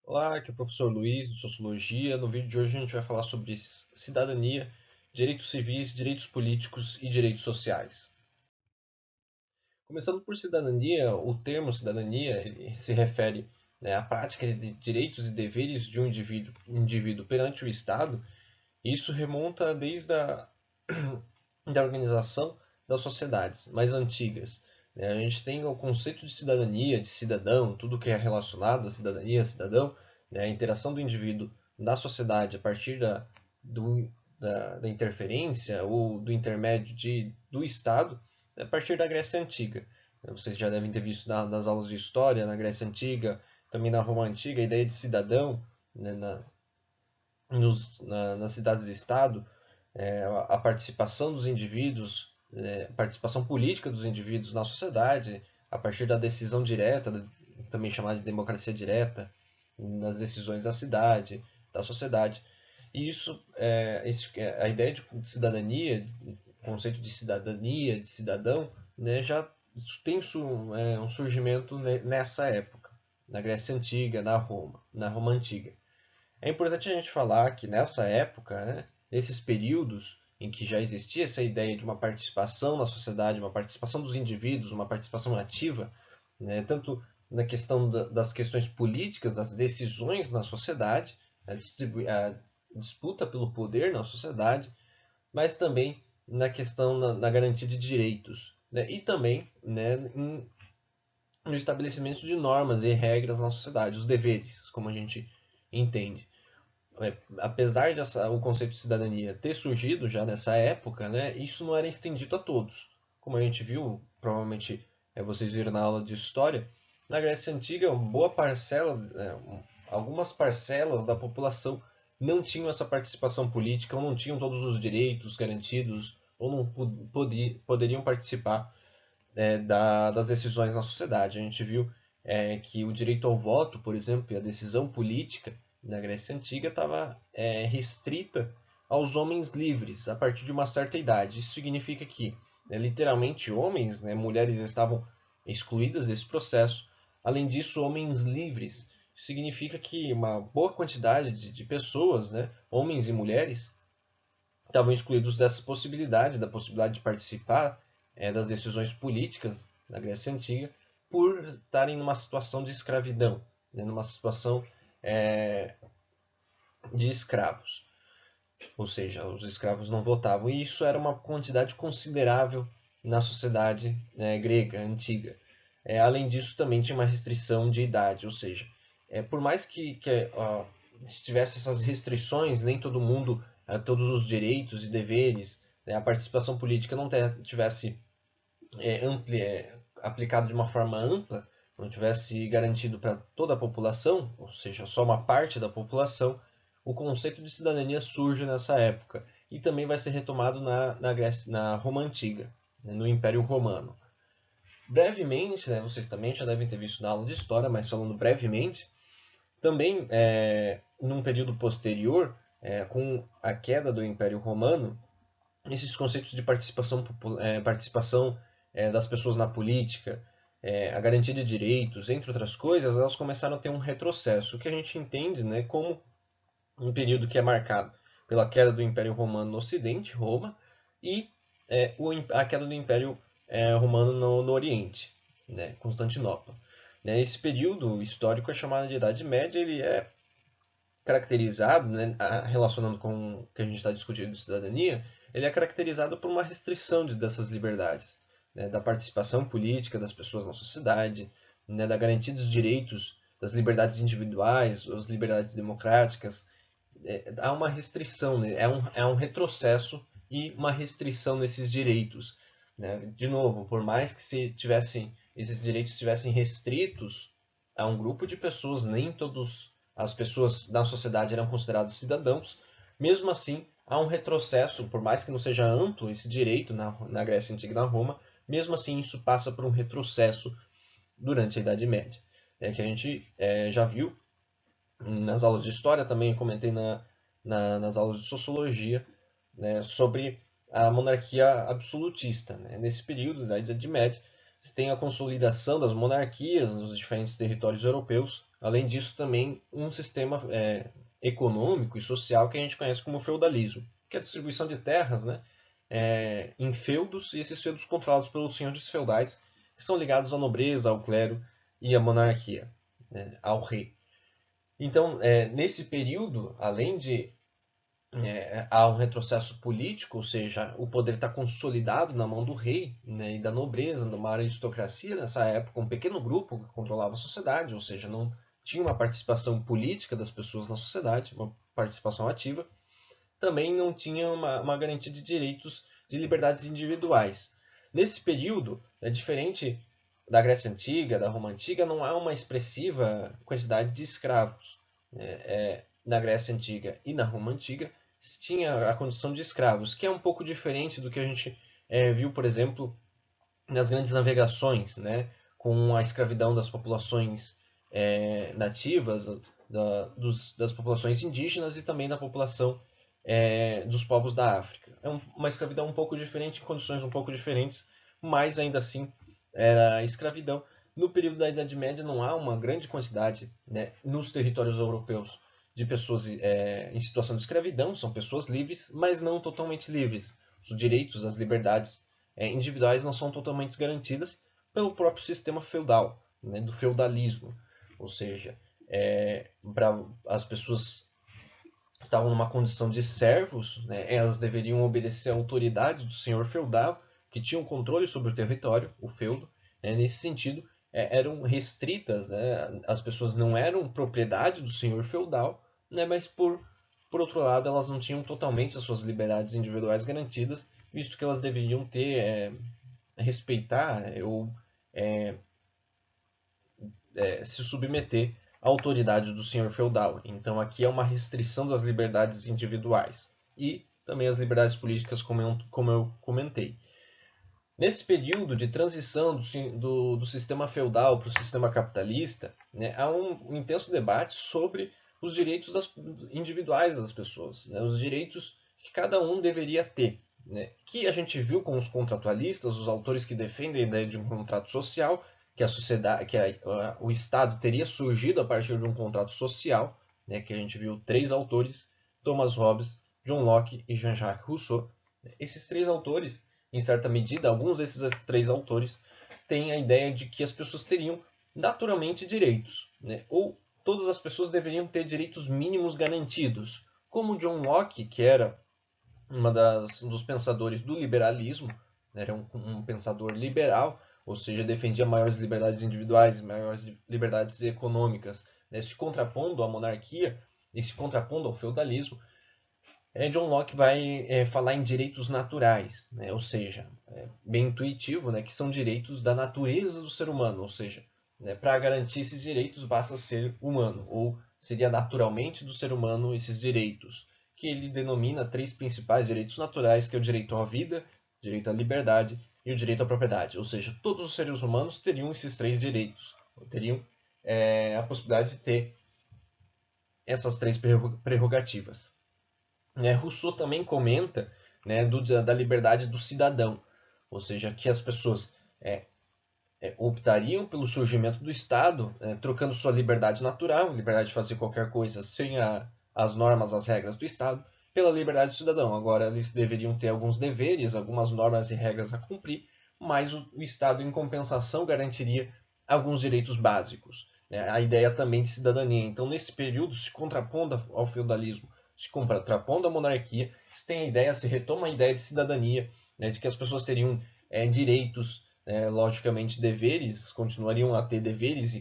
Olá, aqui é o professor Luiz, de Sociologia. No vídeo de hoje a gente vai falar sobre cidadania, direitos civis, direitos políticos e direitos sociais. Começando por cidadania, o termo cidadania ele se refere, à prática de direitos e deveres de um indivíduo perante o Estado. E isso remonta desde da organização das sociedades mais antigas. A gente tem o conceito de cidadania, de cidadão, tudo que é relacionado à cidadania, cidadão, a interação do indivíduo na sociedade a partir do, da interferência ou do intermédio do Estado, a partir da Grécia Antiga. Vocês já devem ter visto nas aulas de história, na Grécia Antiga, também na Roma Antiga, a ideia de cidadão, né, nas cidades-estado, a participação dos indivíduos, a participação política dos indivíduos na sociedade, a partir da decisão direta, também chamada de democracia direta, nas decisões da cidade, da sociedade. E a ideia de cidadania, o conceito de cidadania, de cidadão, já tem um surgimento nessa época, na Grécia Antiga, na Roma Antiga. É importante a gente falar que nessa época, esses períodos em que já existia essa ideia de uma participação na sociedade, uma participação dos indivíduos, uma participação ativa, tanto na questão das questões políticas, das decisões na sociedade, a disputa pelo poder na sociedade, mas também na questão na garantia de direitos, e também no estabelecimento de normas e regras na sociedade, os deveres, como a gente entende. Apesar de o conceito de cidadania ter surgido já nessa época, isso não era estendido a todos. Como a gente viu, provavelmente vocês viram na aula de história, na Grécia Antiga, boa parcela, algumas parcelas da população não tinham essa participação política, ou não tinham todos os direitos garantidos, ou não poderiam participar das decisões na sociedade. A gente viu que o direito ao voto, por exemplo, e a decisão política na Grécia Antiga estava restrita aos homens livres a partir de uma certa idade. Isso significa que, literalmente, homens, mulheres estavam excluídas desse processo. Além disso, homens livres significa que uma boa quantidade de pessoas, homens e mulheres, estavam excluídos dessa possibilidade, da possibilidade de participar das decisões políticas na Grécia Antiga, por estarem numa situação de escravidão, numa situação é, de escravos. Ou seja, os escravos não votavam. E isso era uma quantidade considerável na sociedade grega antiga. Além disso, também tinha uma restrição de idade, ou seja, por mais que tivesse essas restrições, nem todo mundo, todos os direitos e deveres, a participação política não tivesse aplicado de uma forma ampla, não tivesse garantido para toda a população, ou seja, só uma parte da população, o conceito de cidadania surge nessa época e também vai ser retomado na Grécia, na Roma Antiga, no Império Romano. Brevemente, vocês também já devem ter visto na aula de história, mas falando brevemente, também num período posterior, com a queda do Império Romano, esses conceitos de participação das pessoas na política, a garantia de direitos, entre outras coisas, elas começaram a ter um retrocesso, que a gente entende como um período que é marcado pela queda do Império Romano no Ocidente, Roma, e a queda do Império Romano no Oriente, Constantinopla. Esse período histórico é chamado de Idade Média, ele é caracterizado, relacionando com o que a gente está discutindo de cidadania, ele é caracterizado por uma restrição dessas liberdades, da participação política das pessoas na sociedade, da garantia dos direitos, das liberdades individuais, das liberdades democráticas. Há uma restrição, é um retrocesso e uma restrição nesses direitos. De novo, por mais que esses direitos estivessem restritos a um grupo de pessoas, nem todas as pessoas na sociedade eram consideradas cidadãos, mesmo assim há um retrocesso, por mais que não seja amplo esse direito na Grécia Antiga e na Roma, mesmo assim isso passa por um retrocesso durante a Idade Média. Que a gente já viu nas aulas de história, também comentei nas aulas de sociologia, sobre a monarquia absolutista. Nesse período da Idade Média, tem a consolidação das monarquias nos diferentes territórios europeus. Além disso, também um sistema econômico e social que a gente conhece como feudalismo, que é a distribuição de terras, né, em feudos, e esses feudos controlados pelos senhores feudais, que são ligados à nobreza, ao clero e à monarquia, né, ao rei. Então, nesse período, além de há um retrocesso político, ou seja, o poder está consolidado na mão do rei, né, e da nobreza, de uma aristocracia nessa época, um pequeno grupo que controlava a sociedade, ou seja, não tinha uma participação política das pessoas na sociedade, uma participação ativa. Também não tinha uma garantia de direitos de liberdades individuais. Nesse período, é diferente da Grécia Antiga, da Roma Antiga, não há uma expressiva quantidade de escravos. Na Grécia Antiga e na Roma Antiga, se tinha a condição de escravos, que é um pouco diferente do que a gente viu, por exemplo, nas grandes navegações, né, com a escravidão das populações nativas, das populações indígenas e também da população dos povos da África. É uma escravidão um pouco diferente, em condições um pouco diferentes, mas ainda assim era escravidão. No período da Idade Média não há uma grande quantidade, né, nos territórios europeus de pessoas em situação de escravidão, são pessoas livres, mas não totalmente livres. Os direitos, as liberdades individuais não são totalmente garantidas pelo próprio sistema feudal, né, do feudalismo. Ou seja, as pessoas estavam numa condição de servos, né, elas deveriam obedecer à autoridade do senhor feudal, que tinha um controle sobre o território, o feudo. Nesse sentido, eram restritas, né, as pessoas não eram propriedade do senhor feudal, né, mas por outro lado, elas não tinham totalmente as suas liberdades individuais garantidas, visto que elas deveriam ter, respeitar ou se submeter à autoridade do senhor feudal. Então aqui é uma restrição das liberdades individuais e também as liberdades políticas, como eu comentei. Nesse período de transição do sistema feudal para o sistema capitalista, né, há um intenso debate sobre os direitos individuais das pessoas, né, os direitos que cada um deveria ter, né, que a gente viu com os contratualistas, os autores que defendem a ideia de um contrato social, que a sociedade, o Estado teria surgido a partir de um contrato social, né, que a gente viu três autores, Thomas Hobbes, John Locke e Jean-Jacques Rousseau. Esses três autores, em certa medida, alguns desses três autores têm a ideia de que as pessoas teriam naturalmente direitos, né? Ou todas as pessoas deveriam ter direitos mínimos garantidos, como John Locke, que era dos pensadores do liberalismo, né? Era um pensador liberal, ou seja, defendia maiores liberdades individuais, maiores liberdades econômicas, né? Se contrapondo à monarquia e se contrapondo ao feudalismo. John Locke vai falar em direitos naturais, né? Ou seja, bem intuitivo, né? Que são direitos da natureza do ser humano, ou seja, né? Para garantir esses direitos basta ser humano, ou seria naturalmente do ser humano esses direitos, que ele denomina três principais direitos naturais, que é o direito à vida, o direito à liberdade e o direito à propriedade. Ou seja, todos os seres humanos teriam esses três direitos, teriam a possibilidade de ter essas três prerrogativas. Rousseau também comenta, né, da liberdade do cidadão, ou seja, que as pessoas optariam pelo surgimento do Estado, trocando sua liberdade natural, liberdade de fazer qualquer coisa sem as normas, as regras do Estado, pela liberdade do cidadão. Agora, eles deveriam ter alguns deveres, algumas normas e regras a cumprir, mas o Estado, em compensação, garantiria alguns direitos básicos. A ideia também de cidadania. Então, nesse período, se contrapondo ao feudalismo, se contrapondo à monarquia, se tem a ideia, se retoma a ideia de cidadania, né, de que as pessoas teriam direitos, logicamente deveres, continuariam a ter deveres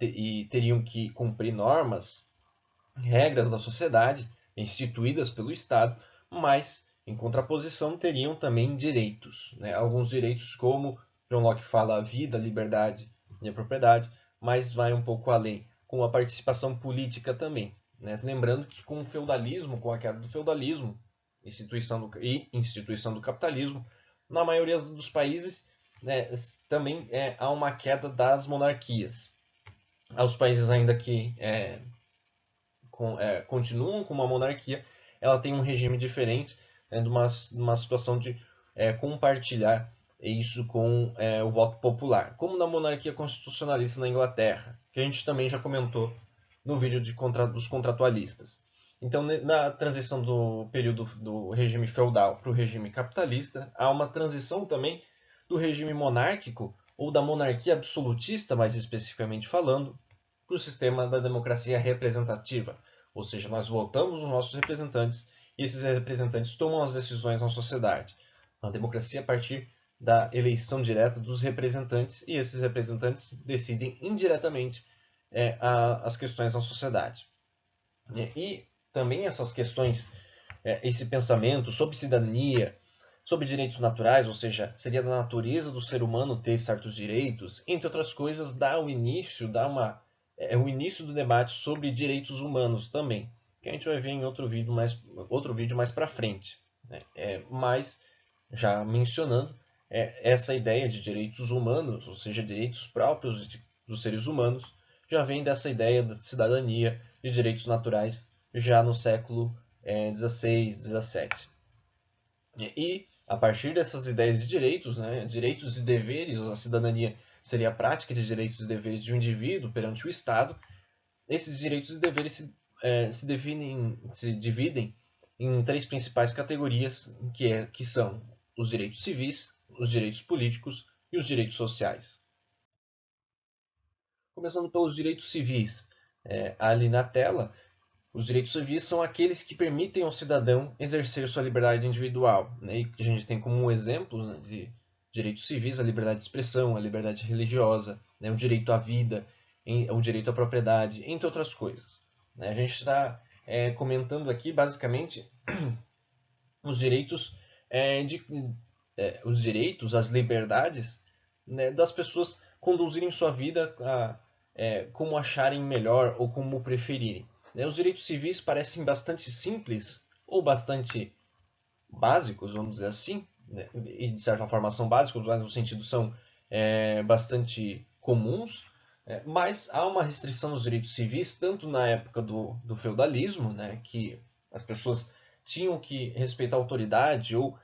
e teriam que cumprir normas, regras da sociedade instituídas pelo Estado, mas em contraposição teriam também direitos, né? Alguns direitos como John Locke fala a vida, a liberdade e a propriedade, mas vai um pouco além, com a participação política também, né? Lembrando que com o feudalismo, com a queda do feudalismo instituição do capitalismo, na maioria dos países, né, também há uma queda das monarquias. Os países ainda que continuam com uma monarquia, ela tem um regime diferente, né, de uma situação de compartilhar isso com o voto popular, como na monarquia constitucionalista na Inglaterra, que a gente também já comentou no vídeo dos contratualistas. Então, na transição do período do regime feudal para o regime capitalista, há uma transição também do regime monárquico, ou da monarquia absolutista, mais especificamente falando, para o sistema da democracia representativa. Ou seja, nós votamos os nossos representantes e esses representantes tomam as decisões na sociedade. A democracia a partir da eleição direta dos representantes e esses representantes decidem indiretamente as questões na sociedade. E também essas questões, esse pensamento sobre cidadania, sobre direitos naturais, ou seja, seria da natureza do ser humano ter certos direitos, entre outras coisas, dá o início, o início do debate sobre direitos humanos também, que a gente vai ver em outro vídeo mais para frente. Né? Mas, já mencionando, essa ideia de direitos humanos, ou seja, direitos próprios dos seres humanos, já vem dessa ideia da cidadania e direitos naturais já no século XVI, XVII. E, a partir dessas ideias de direitos, né, direitos e deveres, a cidadania seria a prática de direitos e deveres de um indivíduo perante o Estado, esses direitos e deveres se dividem em três principais categorias, que são os direitos civis, os direitos políticos e os direitos sociais. Começando pelos direitos civis, ali na tela, os direitos civis são aqueles que permitem ao cidadão exercer sua liberdade individual. Né? E a gente tem como exemplos, né, de direitos civis a liberdade de expressão, a liberdade religiosa, né, o direito à vida, o direito à propriedade, entre outras coisas. Né? A gente está comentando aqui basicamente os direitos, os direitos, as liberdades, né, das pessoas conduzirem sua vida como acharem melhor ou como preferirem. Né? Os direitos civis parecem bastante simples ou bastante básicos, vamos dizer assim, né? E de certa forma são básicos, mas no sentido são bastante comuns, mas há uma restrição nos direitos civis, tanto na época do feudalismo, né, que as pessoas tinham que respeitar a autoridade ou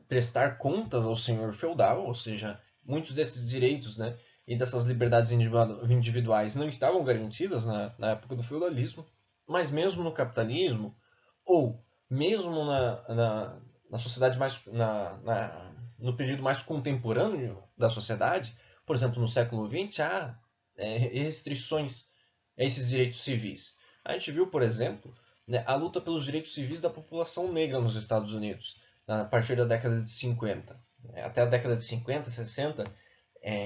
prestar contas ao senhor feudal, ou seja, muitos desses direitos, né, e dessas liberdades individuais não estavam garantidas na época do feudalismo, mas mesmo no capitalismo, ou mesmo na sociedade no período mais contemporâneo da sociedade, por exemplo, no século XX, há restrições a esses direitos civis. A gente viu, por exemplo, né, a luta pelos direitos civis da população negra nos Estados Unidos, a partir da década de 50. Até a década de 50, 60,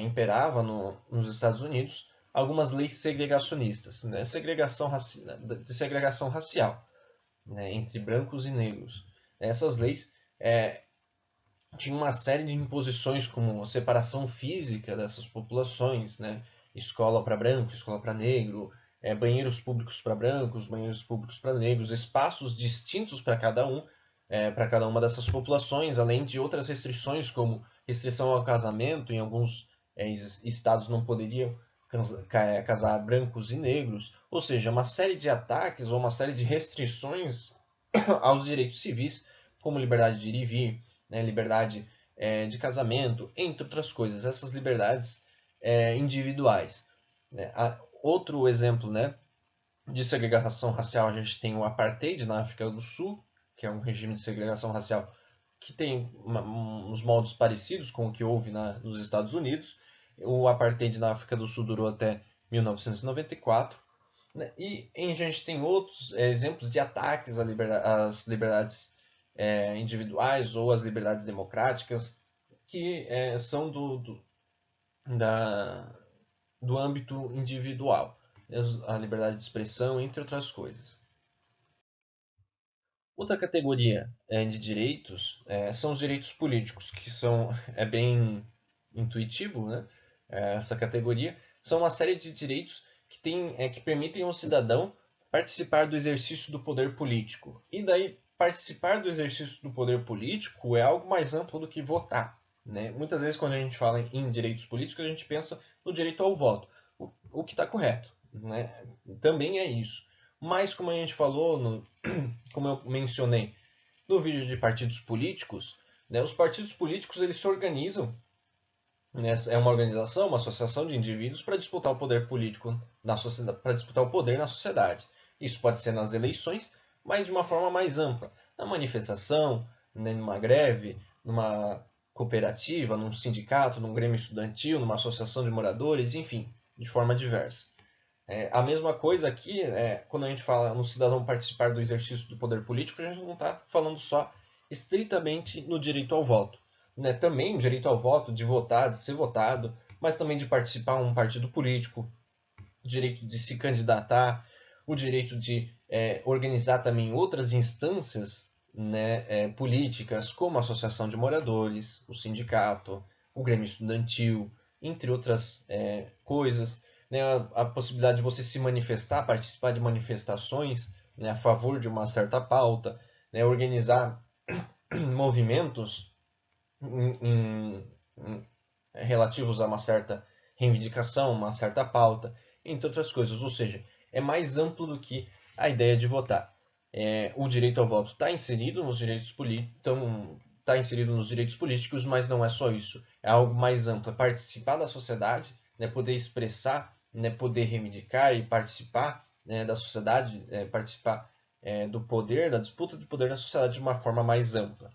imperava nos Estados Unidos algumas leis segregacionistas, né, de segregação racial, né, entre brancos e negros. Essas leis tinham uma série de imposições, como a separação física dessas populações, né, escola para branco, escola para negro, banheiros públicos para brancos, banheiros públicos para negros, espaços distintos para cada uma dessas populações, além de outras restrições, como restrição ao casamento, em alguns estados não poderiam casar brancos e negros, ou seja, uma série de ataques ou uma série de restrições aos direitos civis, como liberdade de ir e vir, né, liberdade de casamento, entre outras coisas, essas liberdades individuais. Né? Outro exemplo, né, de segregação racial, a gente tem o apartheid na África do Sul, que é um regime de segregação racial que tem uns moldes parecidos com o que houve nos Estados Unidos. O apartheid na África do Sul durou até 1994. Né? E a gente tem outros exemplos de ataques às liberdades individuais ou às liberdades democráticas que são do âmbito individual, a liberdade de expressão, entre outras coisas. Outra categoria de direitos são os direitos políticos, que é bem intuitivo, né? Essa categoria. São uma série de direitos que permitem ao cidadão participar do exercício do poder político. E daí, participar do exercício do poder político é algo mais amplo do que votar. Né? Muitas vezes, quando a gente fala em direitos políticos, a gente pensa no direito ao voto, o que está correto. Né? Também é isso. Mas, como a gente falou, como eu mencionei no vídeo de partidos políticos, né? Os partidos políticos eles se organizam, né? É uma organização, uma associação de indivíduos para disputar o poder político na sociedade, para disputar o poder na sociedade. Isso pode ser nas eleições, mas de uma forma mais ampla, na manifestação, né, numa greve, numa cooperativa, num sindicato, num grêmio estudantil, numa associação de moradores, enfim, de forma diversa. A mesma coisa aqui, quando a gente fala no cidadão participar do exercício do poder político, a gente não está falando só estritamente no direito ao voto. Né? Também o direito ao voto, de votar, de ser votado, mas também de participar em um partido político, o direito de se candidatar, o direito de organizar também outras instâncias, né, políticas, como a associação de moradores, o sindicato, o grêmio estudantil, entre outras coisas, né, a possibilidade de você se manifestar, participar de manifestações, né, a favor de uma certa pauta, né, organizar movimentos relativos a uma certa reivindicação, uma certa pauta, entre outras coisas. Ou seja, é mais amplo do que a ideia de votar. O direito ao voto está inserido nos direitos políticos, mas não é só isso. É algo mais amplo, é participar da sociedade, né, poder expressar, né, poder reivindicar e participar, né, da sociedade, participar do poder, da disputa de poder na sociedade de uma forma mais ampla.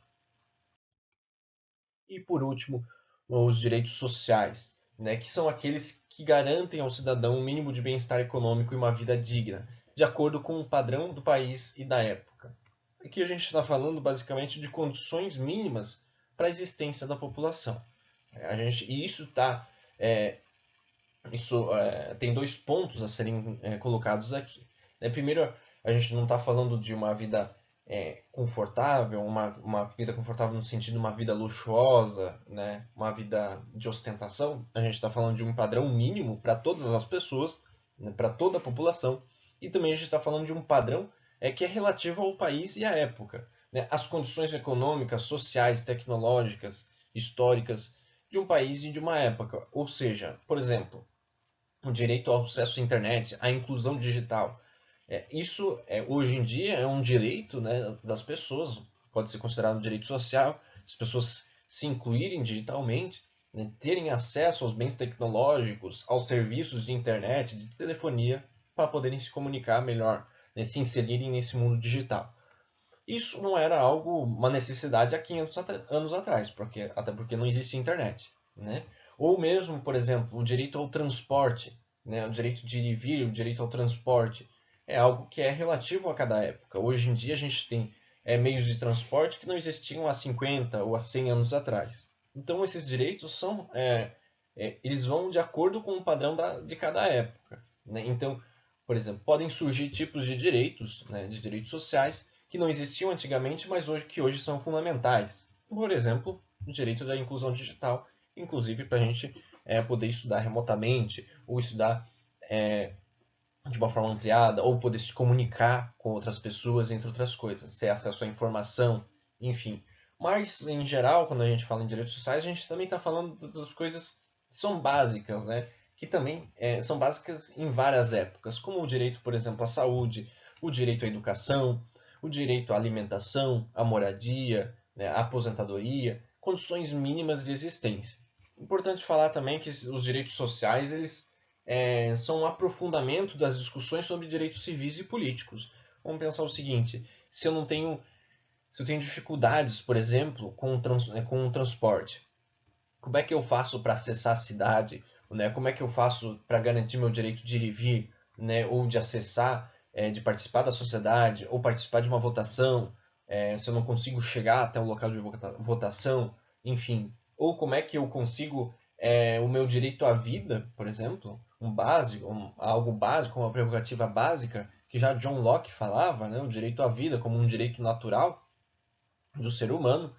E por último, os direitos sociais, né, que são aqueles que garantem ao cidadão um mínimo de bem-estar econômico e uma vida digna, de acordo com o padrão do país e da época. Aqui a gente está falando basicamente de condições mínimas para a existência da população. E isso tem dois pontos a serem colocados aqui. Primeiro, a gente não está falando de uma vida confortável, uma vida confortável no sentido de uma vida luxuosa, né? Uma vida de ostentação. A gente está falando de um padrão mínimo para todas as pessoas, né? Para toda a população. E também a gente está falando de um padrão que é relativo ao país e à época. Né? As condições econômicas, sociais, tecnológicas, históricas de um país e de uma época. Ou seja, por exemplo, o direito ao acesso à internet, à inclusão digital. Isso, hoje em dia, é um direito, né, das pessoas, pode ser considerado um direito social, as pessoas se incluírem digitalmente, né, terem acesso aos bens tecnológicos, aos serviços de internet, de telefonia, para poderem se comunicar melhor, né, se inserirem nesse mundo digital. Isso não era uma necessidade há 500 anos atrás, até porque não existia internet, né? Ou mesmo, por exemplo, o direito ao transporte, né? O direito de ir e vir, o direito ao transporte, é algo que é relativo a cada época. Hoje em dia a gente tem meios de transporte que não existiam há 50 ou há 100 anos atrás. Então esses direitos eles vão de acordo com o padrão de cada época, né? Então, por exemplo, podem surgir tipos de direitos, né, de direitos sociais que não existiam antigamente, mas que hoje são fundamentais. Por exemplo, o direito da inclusão digital, inclusive para a gente poder estudar remotamente, ou estudar de uma forma ampliada, ou poder se comunicar com outras pessoas, entre outras coisas, ter acesso à informação, enfim. Mas, em geral, quando a gente fala em direitos sociais, a gente também está falando das coisas que são básicas, né? Que também são básicas em várias épocas, como o direito, por exemplo, à saúde, o direito à educação, o direito à alimentação, à moradia, né, à aposentadoria, condições mínimas de existência. Importante falar também que os direitos sociais eles são um aprofundamento das discussões sobre direitos civis e políticos. Vamos pensar o seguinte: se eu tenho dificuldades, por exemplo, com o transporte, como é que eu faço para acessar a cidade? Né? Como é que eu faço para garantir meu direito de ir e vir, né? Ou de acessar, de participar da sociedade, ou participar de uma votação, se eu não consigo chegar até o local de votação, enfim. Ou como é que eu consigo o meu direito à vida, por exemplo, algo básico, uma prerrogativa básica, que já John Locke falava, né? O direito à vida como um direito natural do ser humano.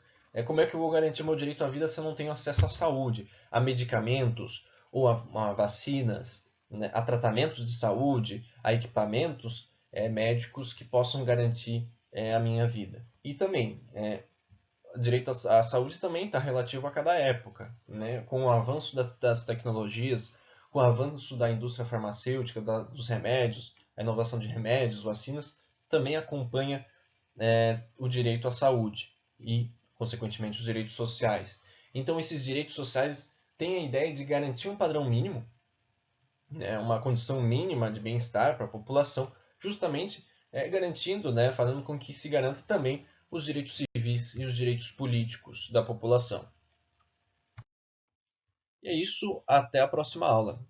Como é que eu vou garantir meu direito à vida se eu não tenho acesso à saúde, a medicamentos ou a vacinas, né, a tratamentos de saúde, a equipamentos médicos que possam garantir a minha vida? E também, o direito à saúde também está relativo a cada época, né? Com o avanço das tecnologias, com o avanço da indústria farmacêutica, dos remédios, a inovação de remédios, vacinas, também acompanha o direito à saúde. E consequentemente os direitos sociais. Então esses direitos sociais têm a ideia de garantir um padrão mínimo, né, uma condição mínima de bem-estar para a população, justamente garantindo, né, fazendo com que se garanta também os direitos civis e os direitos políticos da população. E é isso, até a próxima aula.